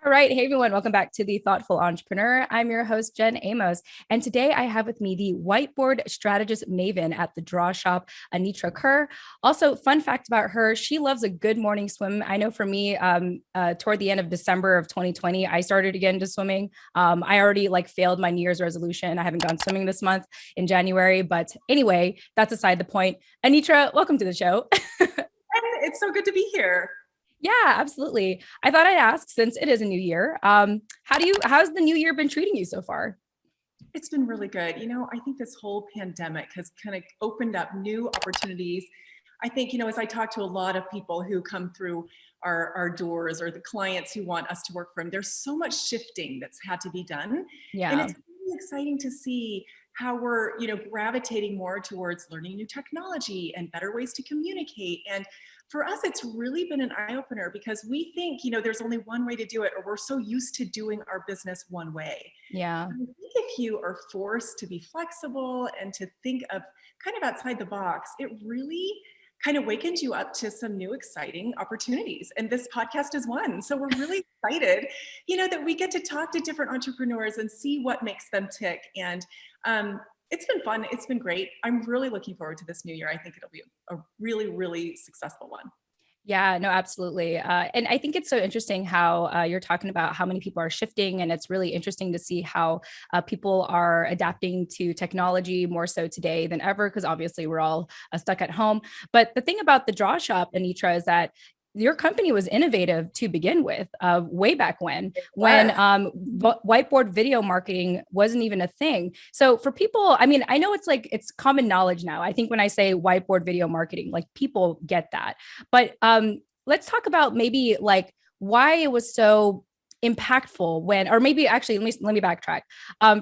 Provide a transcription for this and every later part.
All right. Hey, everyone. Welcome back to The Thoughtful Entrepreneur. I'm your host, Jen Amos. And today I have with me the Whiteboard Strategist Maven at the Draw Shop, Anitra Kerr. Also, fun fact about her, she loves a good morning swim. I know for me, toward the end of December of 2020, I started again to swimming. I already failed my New Year's resolution. I haven't gone swimming this month in January. But anyway, that's aside the point. Anitra, welcome to the show. It's so good to be here. Yeah, absolutely. I thought I'd ask, since it is a new year, how's the new year been treating you so far? It's been really good. I think this whole pandemic has kind of opened up new opportunities. I think, as I talk to a lot of people who come through our doors or the clients who want us to work for them, there's so much shifting that's had to be done. Yeah. And it's really exciting to see how we're, gravitating more towards learning new technology and better ways to communicate. And for us, it's really been an eye-opener because we think, there's only one way to do it, or we're so used to doing our business one way. Yeah. I think if you are forced to be flexible and to think of kind of outside the box, it really kind of wakens you up to some new exciting opportunities. And this podcast is one. So we're really excited, that we get to talk to different entrepreneurs and see what makes them tick. And it's been fun. It's been great. I'm really looking forward to this new year. I think it'll be a really, really successful one. Yeah, no, absolutely. And I think it's so interesting how you're talking about how many people are shifting. And it's really interesting to see how people are adapting to technology more so today than ever, because obviously we're all stuck at home. But the thing about the Draw Shop, Anitra, is that your company was innovative to begin with, way back when whiteboard video marketing wasn't even a thing. So for people, I know it's common knowledge now. I think when I say whiteboard video marketing, people get that. But let's talk about maybe why it was so impactful or maybe actually let me backtrack.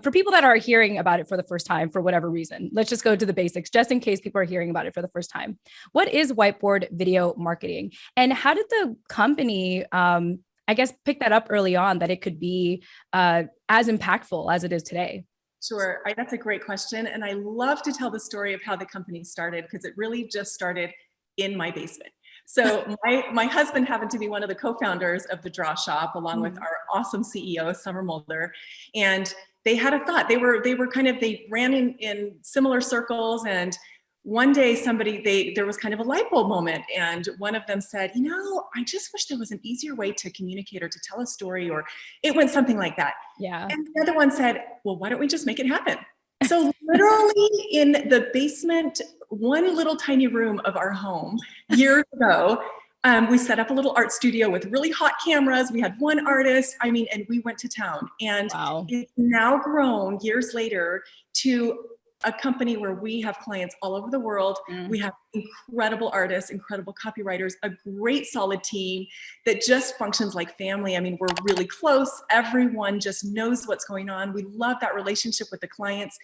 For people that are hearing about it for the first time, for whatever reason, let's just go to the basics, just in case people are hearing about it for the first time. What is whiteboard video marketing, and how did the company, pick that up early on that it could be as impactful as it is today? Sure. That's a great question. And I love to tell the story of how the company started, because it really just started in my basement. So my husband happened to be one of the co-founders of the Draw Shop, along with our awesome CEO, Summer Mulder. And they had a thought. They ran in similar circles. And one day there was kind of a light bulb moment. And one of them said, I just wish there was an easier way to communicate or to tell a story, or it went something like that. Yeah. And the other one said, well, why don't we just make it happen? So literally in the basement, one little tiny room of our home years ago, we set up a little art studio with really hot cameras. We had one artist, and we went to town. And Wow. It's now grown years later to a company where we have clients all over the world. We have incredible artists, incredible copywriters, a great solid team that just functions like family. We're really close. Everyone just knows what's going on. We love that relationship with the clients.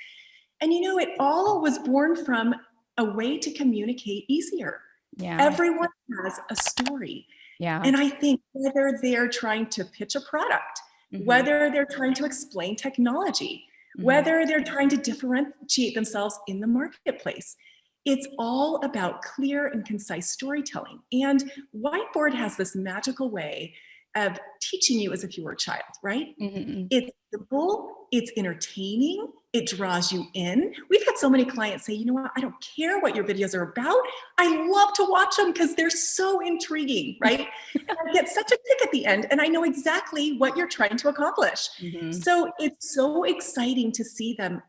And it all was born from a way to communicate easier. Yeah. Everyone has a story. Yeah. And I think whether they're trying to pitch a product, whether they're trying to explain technology, whether they're trying to differentiate themselves in the marketplace, it's all about clear and concise storytelling. And Whiteboard has this magical way of teaching you as if you were a child, right? It's simple, it's entertaining, it draws you in. We've had so many clients say, what, I don't care what your videos are about. I love to watch them because they're so intriguing, right? And I get such a kick at the end, and I know exactly what you're trying to accomplish. So it's so exciting to see them,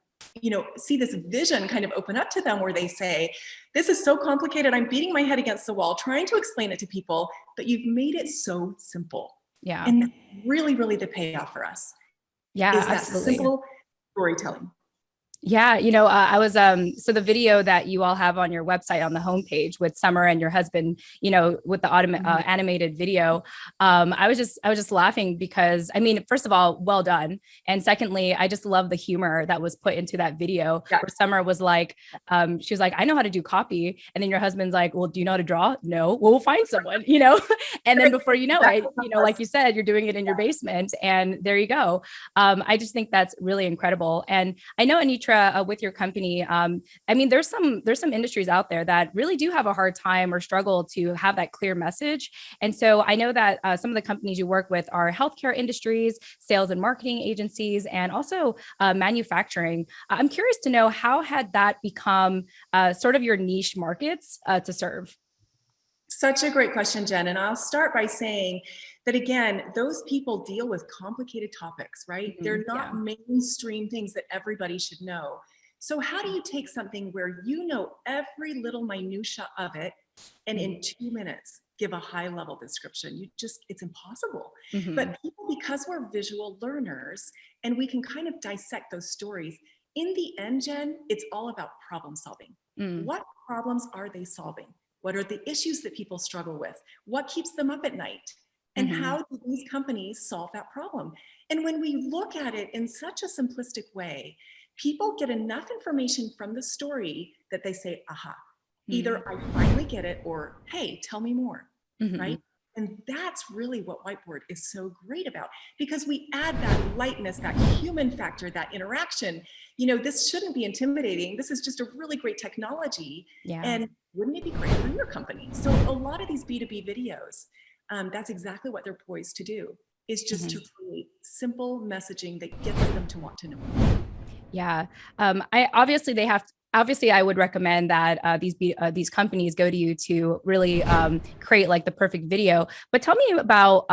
see this vision kind of open up to them, where they say, this is so complicated. I'm beating my head against the wall, trying to explain it to people, but you've made it so simple. Yeah. And that's really, really the payoff for us. Yeah, is that absolutely. simple storytelling. Yeah, I was so the video that you all have on your website on the homepage with Summer and your husband, with the animated video, I was just laughing because first of all, well done, and secondly, I just love the humor that was put into that video. Yeah. Where Summer was like, she was like, I know how to do copy, and then your husband's like, well, do you know how to draw? No, well, we'll find someone, and then before you know it, like you said, you're doing it in your basement, and there you go. I just think that's really incredible, and I know Anitra, Anitra, with your company, I mean, there's some industries out there that really do have a hard time or struggle to have that clear message. And so I know that some of the companies you work with are healthcare industries, sales and marketing agencies, and also manufacturing. I'm curious to know, how had that become sort of your niche markets to serve? Such a great question, Jen. And I'll start by saying that, again, those people deal with complicated topics, right? They're not mainstream things that everybody should know. So how do you take something where you know every little minutia of it and in 2 minutes give a high level description? It's impossible. But people, because we're visual learners and we can kind of dissect those stories, in the end, Jen, it's all about problem solving. What problems are they solving? What are the issues that people struggle with? What keeps them up at night? And how do these companies solve that problem? And when we look at it in such a simplistic way, people get enough information from the story that they say, aha, either I finally get it, or hey, tell me more, right? And that's really what Whiteboard is so great about, because we add that lightness, that human factor, that interaction. You know, this shouldn't be intimidating. This is just a really great technology. And wouldn't it be great for your company? So a lot of these B2B videos, that's exactly what they're poised to do, is just to create simple messaging that gets them to want to know more. Yeah. Obviously, I would recommend that these companies go to you to really create like the perfect video. But tell me about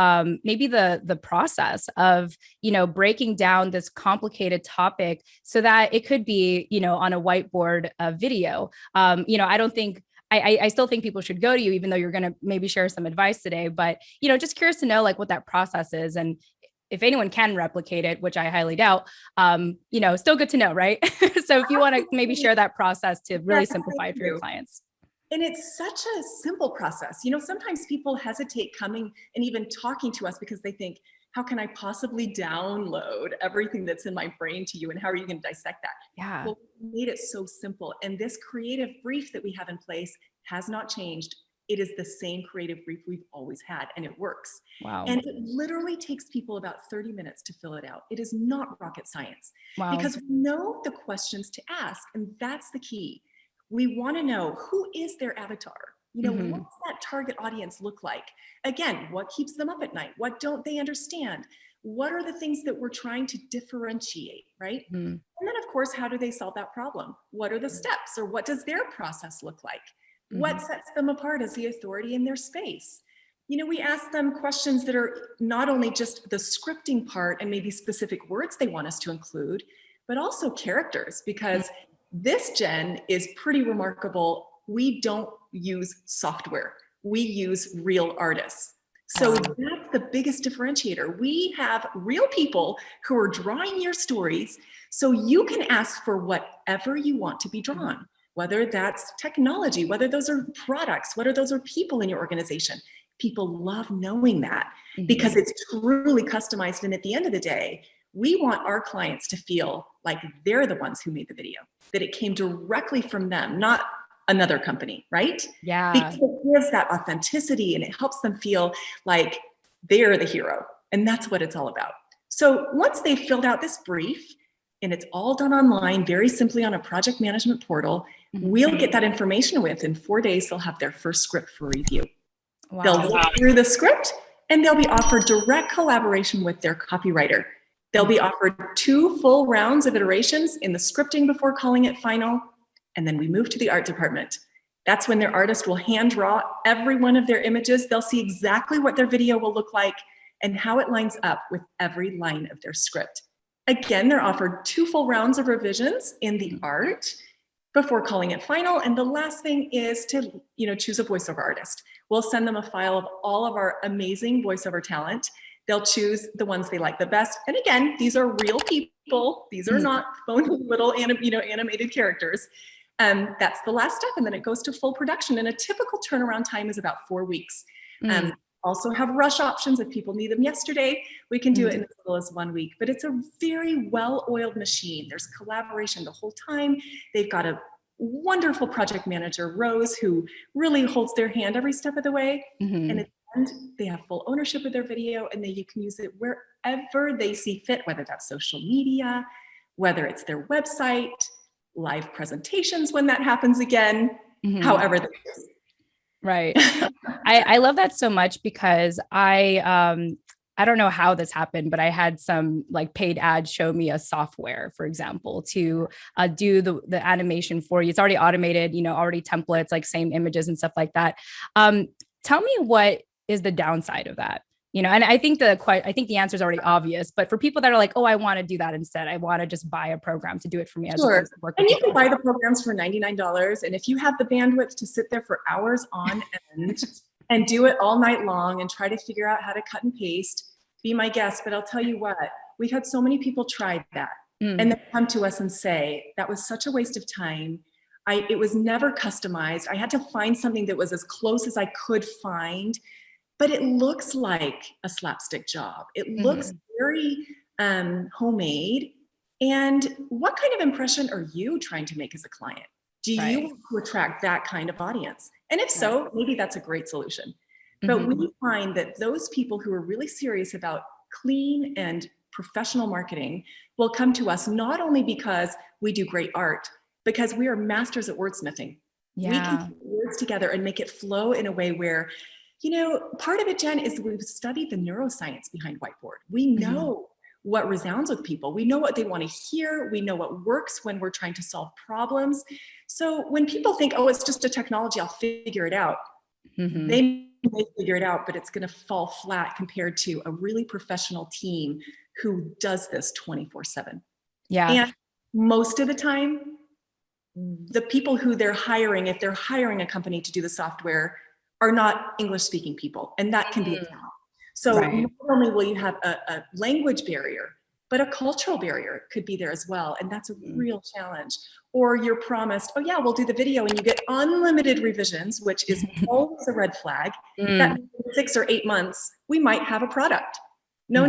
maybe the process of, you know, breaking down this complicated topic so that it could be, you know, on a whiteboard video. You know, I still think people should go to you, even though you're going to maybe share some advice today. But, you know, just curious to know like what that process is, and if anyone can replicate it, which I highly doubt, you know, still good to know, right? So if you want to maybe share that process to really simplify it for your clients. And it's such a simple process. You know, sometimes people hesitate coming and even talking to us because they think, how can I possibly download everything that's in my brain to you? And how are you going to dissect that? Yeah. Well, we made it so simple. And this creative brief that we have in place has not changed. It is the same creative brief we've always had, and it works. Wow. And it literally takes people about 30 minutes to fill it out. It is not rocket science. Wow. Because we know the questions to ask, and that's the key. We want to know, who is their avatar? You know, what's that target audience look like? Again, what keeps them up at night? What don't they understand? What are the things that we're trying to differentiate, right? And then, of course, how do they solve that problem? What are the steps, or what does their process look like? What sets them apart as the authority in their space? You know, we ask them questions that are not only just the scripting part and maybe specific words they want us to include, but also characters, because this, Jen, is pretty remarkable. We don't use software. We use real artists. So that's the biggest differentiator. We have real people who are drawing your stories, so you can ask for whatever you want to be drawn. Whether that's technology, whether those are products, whether those are people in your organization. People love knowing that because it's truly customized. And at the end of the day, we want our clients to feel like they're the ones who made the video, that it came directly from them, not another company, right? Yeah. Because it gives that authenticity and it helps them feel like they're the hero. And that's what it's all about. So once they've filled out this brief, and it's all done online, very simply on a project management portal, we'll get that information within 4 days. They'll have their first script for review. Wow. They'll look through the script and they'll be offered direct collaboration with their copywriter. They'll be offered 2 full rounds of iterations in the scripting before calling it final. And then we move to the art department. That's when their artist will hand draw every one of their images. They'll see exactly what their video will look like and how it lines up with every line of their script. Again, they're offered 2 full rounds of revisions in the art before calling it final. And the last thing is to, you know, choose a voiceover artist. We'll send them a file of all of our amazing voiceover talent. They'll choose the ones they like the best. And again, these are real people. These are not phony little animated characters. That's the last step. And then it goes to full production. And a typical turnaround time is about 4 weeks. Also have rush options. If people need them yesterday, we can do it in as little as 1 week. But it's a very well-oiled machine. There's collaboration the whole time. They've got a wonderful project manager, Rose, who really holds their hand every step of the way. And at the end, they have full ownership of their video, and you can use it wherever they see fit, whether that's social media, whether it's their website. live presentations when that happens again, however that is. Right. I love that so much because I don't know how this happened, but I had some like paid ads show me a software, for example, to do the animation for you. It's already automated, already templates, like same images and stuff like that. Tell me, what is the downside of that? And I think the answer is already obvious, but for people that are like, oh, I want to do that instead, I want to just buy a program to do it for me. Sure. And you can buy the programs for $99. And if you have the bandwidth to sit there for hours on end and do it all night long and try to figure out how to cut and paste, be my guest. But I'll tell you what, we've had so many people try that and then come to us and say, that was such a waste of time. It was never customized. I had to find something that was as close as I could find, but it looks like a slapstick job. It looks very homemade. And what kind of impression are you trying to make as a client? Do you want to attract that kind of audience? And if so, maybe that's a great solution. But we find that those people who are really serious about clean and professional marketing will come to us not only because we do great art, because we are masters at wordsmithing. We can put words together and make it flow in a way where, part of it, Jen, is we've studied the neuroscience behind Whiteboard. We know what resounds with people. We know what they want to hear. We know what works when we're trying to solve problems. So when people think, oh, it's just a technology, I'll figure it out. They may figure it out, but it's going to fall flat compared to a really professional team who does this 24/7. Yeah. And most of the time, the people who they're hiring, if they're hiring a company to do the software, are not English speaking people. And that can be a challenge. So not only will you have a language barrier, but a cultural barrier could be there as well. And that's a real challenge. Or you're promised, oh yeah, we'll do the video and you get unlimited revisions, which is always a red flag. That means in 6 or 8 months, we might have a product. No.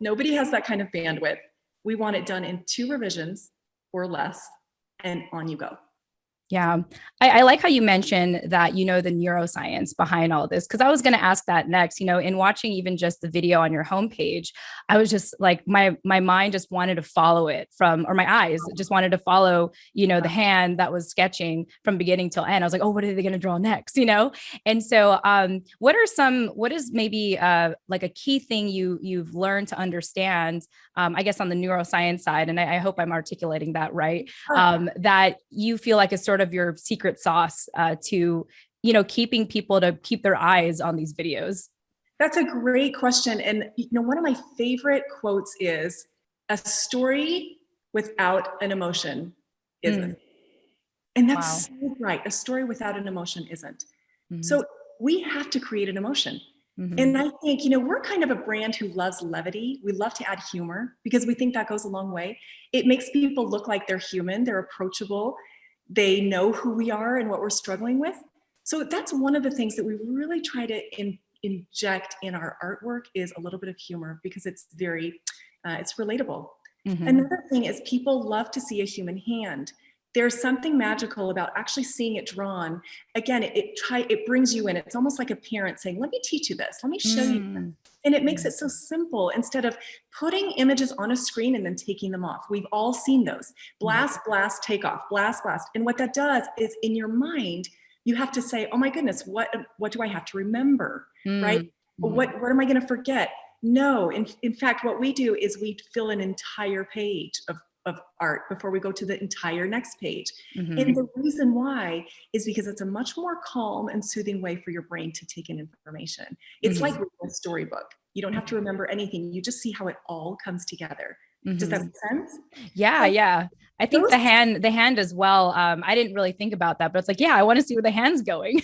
Nobody has that kind of bandwidth. We want it done in 2 revisions or less, and on you go. Yeah. I like how you mentioned that, the neuroscience behind all this, because I was going to ask that next. In watching even just the video on your homepage, I was just like, my mind just wanted to follow it or my eyes just wanted to follow, the hand that was sketching from beginning till end. I was like, oh, what are they going to draw next? And so what is maybe like a key thing you've learned to understand, I guess on the neuroscience side, and I hope I'm articulating that right, that you feel like is sort of your secret sauce to, keeping people to keep their eyes on these videos? That's a great question. And, one of my favorite quotes is, a story without an emotion isn't. And that's so right. A story without an emotion isn't. So we have to create an emotion. And I think, we're kind of a brand who loves levity. We love to add humor because we think that goes a long way. It makes people look like they're human, they're approachable. They know who we are and what we're struggling with. So that's one of the things that we really try to inject in our artwork is a little bit of humor, because it's very, it's relatable. Another thing is people love to see a human hand. There's something magical about actually seeing it drawn. Again, it brings you in. It's almost like a parent saying, let me teach you this. Let me show you this. And it makes it so simple instead of putting images on a screen and then taking them off. We've all seen those. Blast, blast, take off, blast, blast. And what that does is in your mind, you have to say, oh my goodness, what do I have to remember, right? What am I going to forget? No, in fact, what we do is we fill an entire page of art before we go to the entire next page. And the reason why is because it's a much more calm and soothing way for your brain to take in information. It's like reading a storybook. You don't have to remember anything. You just see how it all comes together. Does that make sense? Yeah. I think the hand as well. I didn't really think about that, but it's like, yeah, I want to see where the hand's going.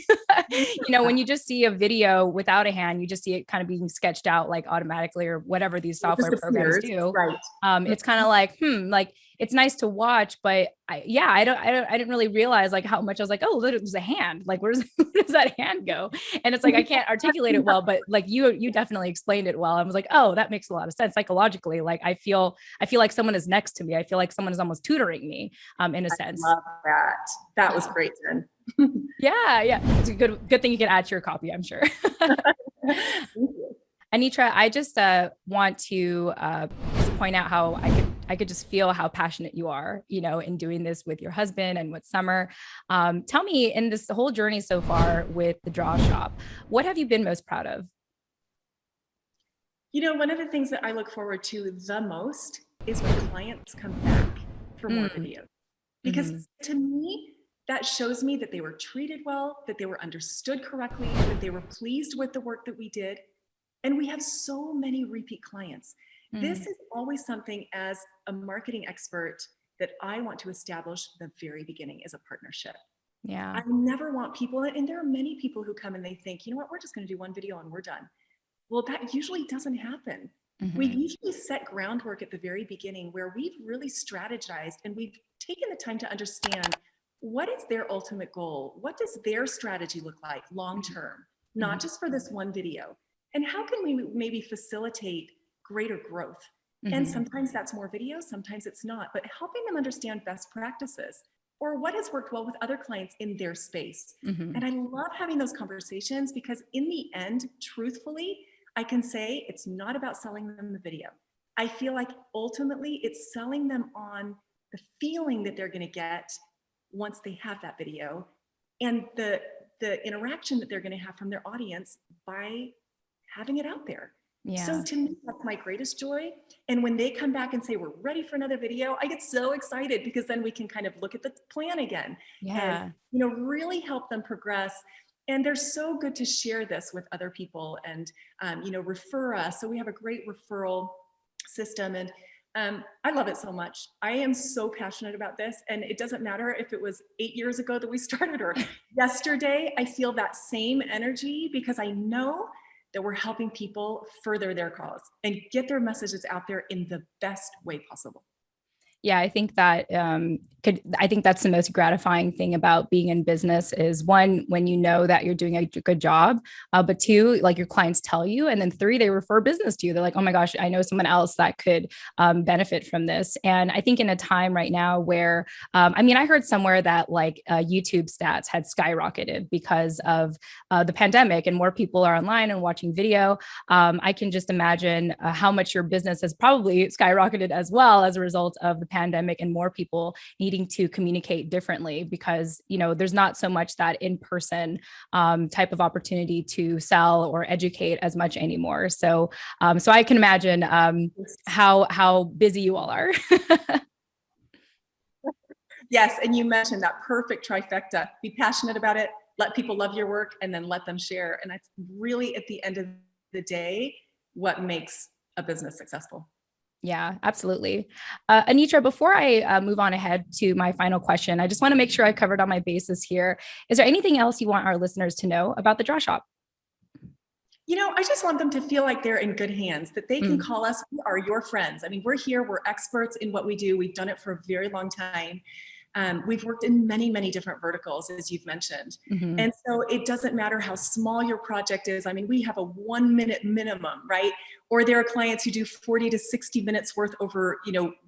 When you just see a video without a hand, you just see it kind of being sketched out like automatically or whatever these software programs do. Right. It's kind of like, like it's nice to watch, but I didn't really realize like how much I was like, oh, there's a hand. Like, where does that hand go? And it's like, I can't articulate it well, but like you definitely explained it well. I was like, oh, that makes a lot of sense. Psychologically, like I feel like someone is next to me. I feel like someone is almost tutoring me, in a sense. I love that. That was great, Jen. Yeah. It's a good thing you can add to your copy, I'm sure. Anitra, I just want to point out how I could just feel how passionate you are, in doing this with your husband and with Summer. Tell me, in this whole journey so far with the Draw Shop, what have you been most proud of? One of the things that I look forward to the most is when clients come back for more Mm, videos. mhm, Because to me, that shows me that they were treated well, that they were understood correctly, that they were pleased with the work that we did. And we have so many repeat clients. This mm. is always something as a marketing expert that I want to establish the very beginning as a partnership. Yeah. I never want people, and there are many people who come and they think, you know what, we're just going to do one video and we're done. Well, that usually doesn't happen. We've Mhm, usually set groundwork at the very beginning where we've really strategized and we've taken the time to understand what is their ultimate goal? What does their strategy look like long mhm, term, not mhm, just for this one video? And how can we maybe facilitate greater growth? And mhm, sometimes that's more videos, sometimes it's not, but helping them understand best practices or what has worked well with other clients in their space. mhm. And I love having those conversations because in the end, truthfully, I can say it's not about selling them the video. I feel like ultimately it's selling them on the feeling that they're going to get once they have that video and the interaction that they're going to have from their audience by having it out there. So Yeah. to me, that's my greatest joy. And when they come back and say, we're ready for another video, I get so excited because then we can kind of look at the plan again and, Yeah. really help them progress. And they're so good to share this with other people and, refer us. So we have a great referral system. And I love it so much. I am so passionate about this. And it doesn't matter if it was 8 years ago that we started or yesterday, I feel that same energy because I know that we're helping people further their cause and get their messages out there in the best way possible. Yeah, I think that I think that's the most gratifying thing about being in business is one, when you know that you're doing a good job, but two, like your clients tell you, and then three, they refer business to you. They're like, oh my gosh, I know someone else that could benefit from this. And I think in a time right now where, I heard somewhere that like YouTube stats had skyrocketed because of the pandemic and more people are online and watching video. I can just imagine how much your business has probably skyrocketed as well as a result of the pandemic and more people needing to communicate differently because there's not so much that in-person type of opportunity to sell or educate as much anymore. So I can imagine how busy you all are. Yes, and you mentioned that perfect trifecta. Be passionate about it, let people love your work, and then let them share. And that's really at the end of the day what makes a business successful. Yeah, absolutely. Anitra, before I move on ahead to my final question, I just want to make sure I covered all my bases here. Is there anything else you want our listeners to know about the Draw Shop? I just want them to feel like they're in good hands, that they can Mm, call us. We are your friends. I mean, we're here, we're experts in what we do. We've done it for a very long time. We've worked in many, many different verticals, as you've mentioned. mhm, And so it doesn't matter how small your project is. I mean, we have a 1 minute minimum, right? Or there are clients who do 40 to 60 minutes worth over,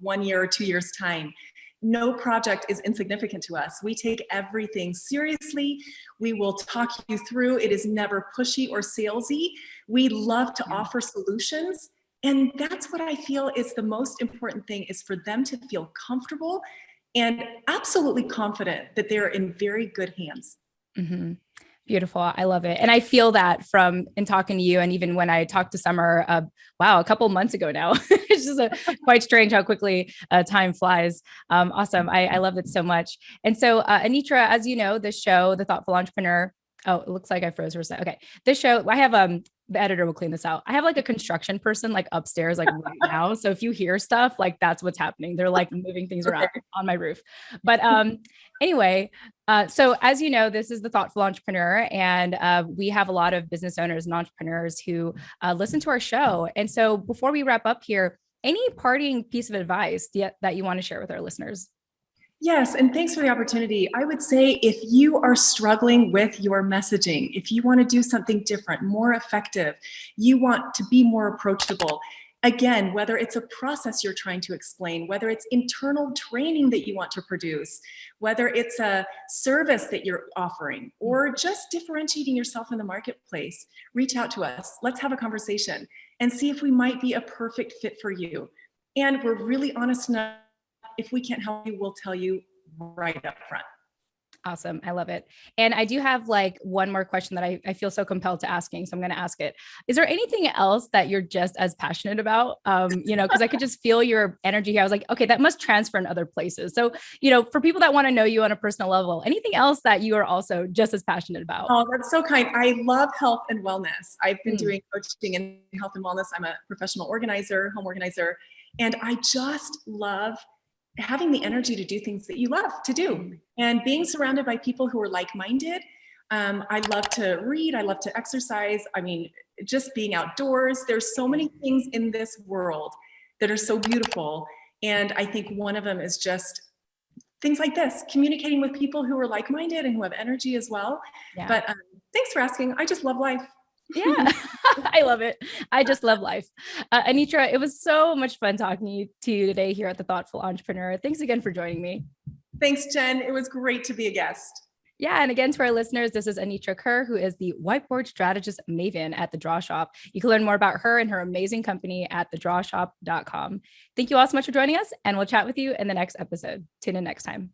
1 year or 2 years time. No project is insignificant to us. We take everything seriously. We will talk you through. It is never pushy or salesy. We love to yeah. offer solutions. And that's what I feel is the most important thing is for them to feel comfortable and absolutely confident that they're in very good hands. Mhm. Beautiful. I love it. And I feel that from in talking to you. And even when I talked to Summer, wow, a couple months ago now, it's just quite strange how quickly time flies. Awesome. I love it so much. And so, Anitra, as you know, this show, The Thoughtful Entrepreneur, oh, it looks like I froze for a second. Okay. This show, I have, the editor will clean this out. I have like a construction person like upstairs, like right now. So if you hear stuff, like that's what's happening. They're like moving things around Okay. on my roof. But anyway, so as you know, this is the Thoughtful Entrepreneur, and we have a lot of business owners and entrepreneurs who listen to our show. And so before we wrap up here, any parting piece of advice that you want to share with our listeners? Yes, and thanks for the opportunity. I would say if you are struggling with your messaging, if you want to do something different, more effective, you want to be more approachable, again, whether it's a process you're trying to explain, whether it's internal training that you want to produce, whether it's a service that you're offering, or just differentiating yourself in the marketplace, reach out to us. Let's have a conversation and see if we might be a perfect fit for you. And we're really honest enough. If we can't help you, we'll tell you right up front. Awesome. I love it. And I do have like one more question that I feel so compelled to asking. So I'm going to ask it. Is there anything else that you're just as passionate about? Because I could just feel your energy here. I was like, okay, that must transfer in other places. So, for people that want to know you on a personal level, anything else that you are also just as passionate about? Oh, that's so kind. I love health and wellness. I've been doing coaching in health and wellness. I'm a professional organizer, home organizer, and I just love having the energy to do things that you love to do and being surrounded by people who are like-minded. I love to read. I love to exercise. I mean, just being outdoors. There's so many things in this world that are so beautiful. And I think one of them is just things like this, communicating with people who are like-minded and who have energy as well. Yeah. But thanks for asking. I just love life. Yeah, I love it. I just love life. Anitra, it was so much fun talking to you today here at The Thoughtful Entrepreneur. Thanks again for joining me. Thanks, Jen. It was great to be a guest. Yeah. And again, to our listeners, this is Anitra Kerr, who is the Whiteboard Strategist Maven at The Draw Shop. You can learn more about her and her amazing company at thedrawshop.com. Thank you all so much for joining us, and we'll chat with you in the next episode. Tune in next time.